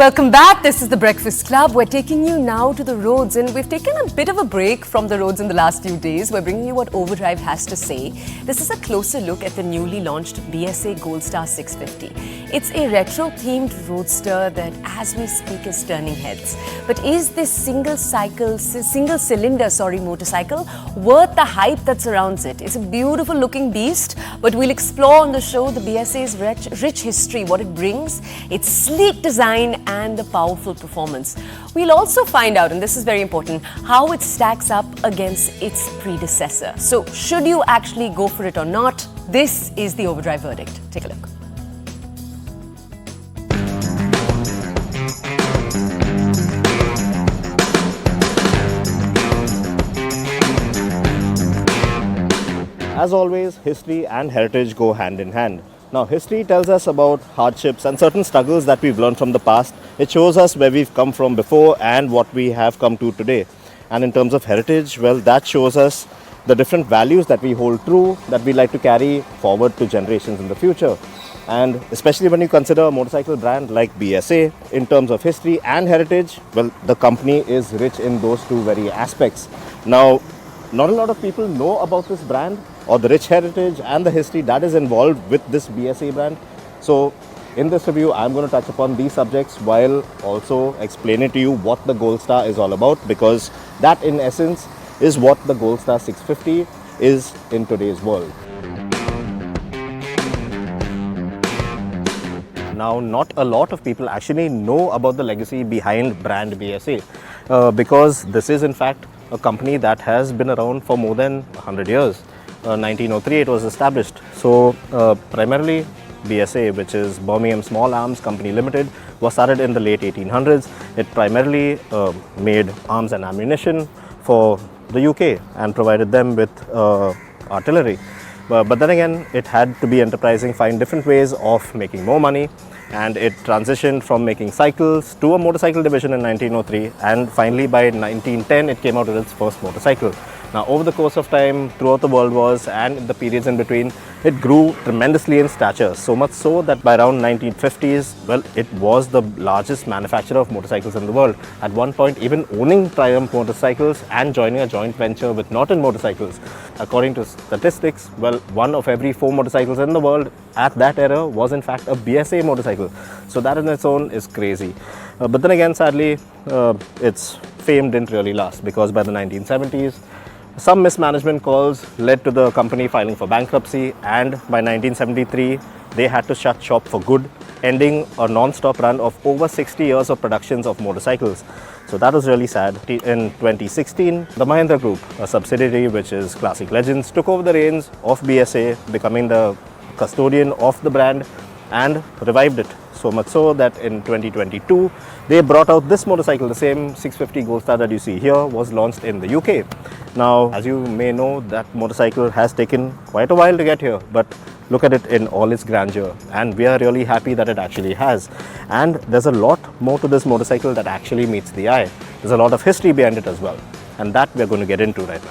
Welcome back. This is the Breakfast Club. We're taking you now to the roads, and we've taken a bit of a break from the roads in the last few days. We're bringing you what Overdrive has to say. This is a closer look at the newly launched BSA Gold Star 650. It's a retro-themed roadster that, as we speak, is turning heads. But is this single-cylinder motorcycle worth the hype that surrounds it? It's a beautiful-looking beast, but we'll explore on the show the BSA's rich history, what it brings, its sleek design, and the powerful performance. We'll also find out, and this is very important, how it stacks up against its predecessor. So, should you actually go for it or not? This is the Overdrive verdict. Take a look. As always, history and heritage go hand in hand. Now, history tells us about hardships and certain struggles that we've learned from the past. It shows us where we've come from before and what we have come to today. And in terms of heritage, well, that shows us the different values that we hold true, that we like to carry forward to generations in the future. And especially when you consider a motorcycle brand like BSA, in terms of history and heritage, well, the company is rich in those two very aspects. Now, not a lot of people know about this brand or the rich heritage and the history that is involved with this BSA brand. So in this review, I'm going to touch upon these subjects while also explaining to you what the Gold Star is all about, because that in essence is what the Gold Star 650 is in today's world. Now, not a lot of people actually know about the legacy behind brand BSA because this is in fact a company that has been around for more than 100 years. 1903 it was established. So primarily BSA, which is Birmingham Small Arms Company Limited, was started in the late 1800s. It primarily made arms and ammunition for the UK and provided them with artillery. But then again, it had to be enterprising, find different ways of making more money, and it transitioned from making cycles to a motorcycle division in 1903, and finally by 1910 it came out with its first motorcycle. Now, over the course of time, throughout the world wars and in the periods in between, it grew tremendously in stature, so much so that by around 1950s, well, it was the largest manufacturer of motorcycles in the world. At one point, even owning Triumph motorcycles and joining a joint venture with Norton motorcycles. According to statistics, well, 1 of every 4 motorcycles in the world at that era was in fact a BSA motorcycle. So that in its own is crazy. But then again, sadly, its fame didn't really last, because by the 1970s, some mismanagement calls led to the company filing for bankruptcy, and by 1973 they had to shut shop for good, ending a non-stop run of over 60 years of productions of motorcycles. So that was really sad. In 2016, the Mahindra Group, a subsidiary which is Classic Legends, took over the reins of BSA, becoming the custodian of the brand and revived it. So much so that in 2022, they brought out this motorcycle. The same 650 Gold Star that you see here was launched in the UK. Now, as you may know, that motorcycle has taken quite a while to get here, but look at it in all its grandeur, and we are really happy that it actually has. And there's a lot more to this motorcycle that actually meets the eye. There's a lot of history behind it as well, and that we're going to get into right now.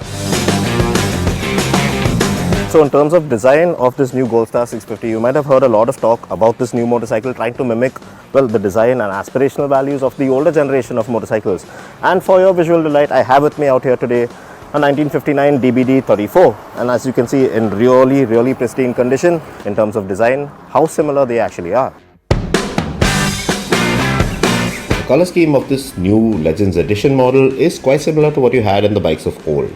So in terms of design of this new Gold Star 650, you might have heard a lot of talk about this new motorcycle trying to mimic, well, the design and aspirational values of the older generation of motorcycles. And for your visual delight, I have with me out here today a 1959 DBD 34, and as you can see, in really pristine condition in terms of design, how similar they actually are. The color scheme of this new Legends Edition model is quite similar to what you had in the bikes of old.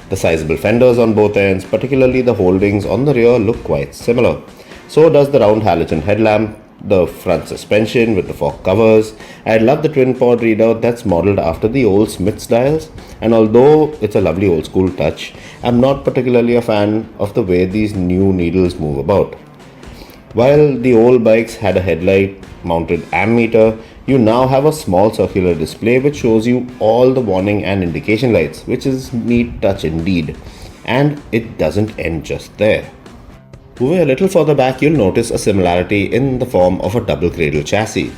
The sizable fenders on both ends, particularly the holdings on the rear, look quite similar. So does the round halogen headlamp, the front suspension with the fog covers. I love the twin pod readout that's modelled after the old Smith's dials, and although it's a lovely old school touch, I'm not particularly a fan of the way these new needles move about. While the old bikes had a headlight mounted ammeter, you now have a small circular display which shows you all the warning and indication lights, which is neat touch indeed. And it doesn't end just there. Moving a little further back, you'll notice a similarity in the form of a double cradle chassis.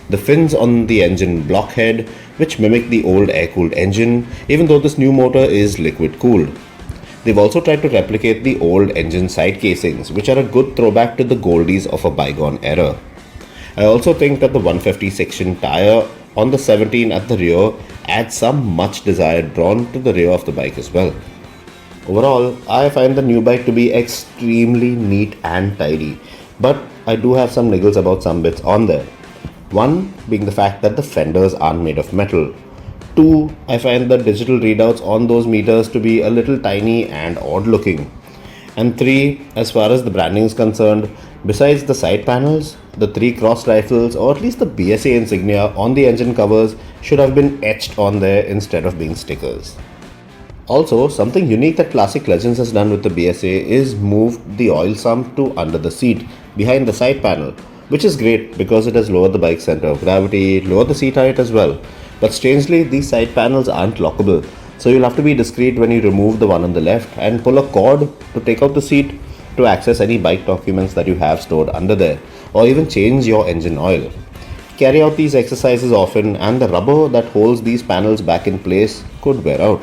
The fins on the engine blockhead, which mimic the old air-cooled engine, even though this new motor is liquid-cooled. They've also tried to replicate the old engine side casings, which are a good throwback to the goldies of a bygone era. I also think that the 150 section tire on the 17 at the rear adds some much desired drawn to the rear of the bike as well. Overall, I find the new bike to be extremely neat and tidy, but I do have some niggles about some bits on there. One being the fact that the fenders aren't made of metal. Two, I find the digital readouts on those meters to be a little tiny and odd looking. And three, as far as the branding is concerned, besides the side panels, the three cross rifles or at least the BSA insignia on the engine covers should have been etched on there instead of being stickers. Also, something unique that Classic Legends has done with the BSA is moved the oil sump to under the seat, behind the side panel, which is great because it has lowered the bike's center of gravity, lowered the seat height as well. But strangely, these side panels aren't lockable, so you'll have to be discreet when you remove the one on the left and pull a cord to take out the seat to access any bike documents that you have stored under there, or even change your engine oil. Carry out these exercises often and the rubber that holds these panels back in place could wear out.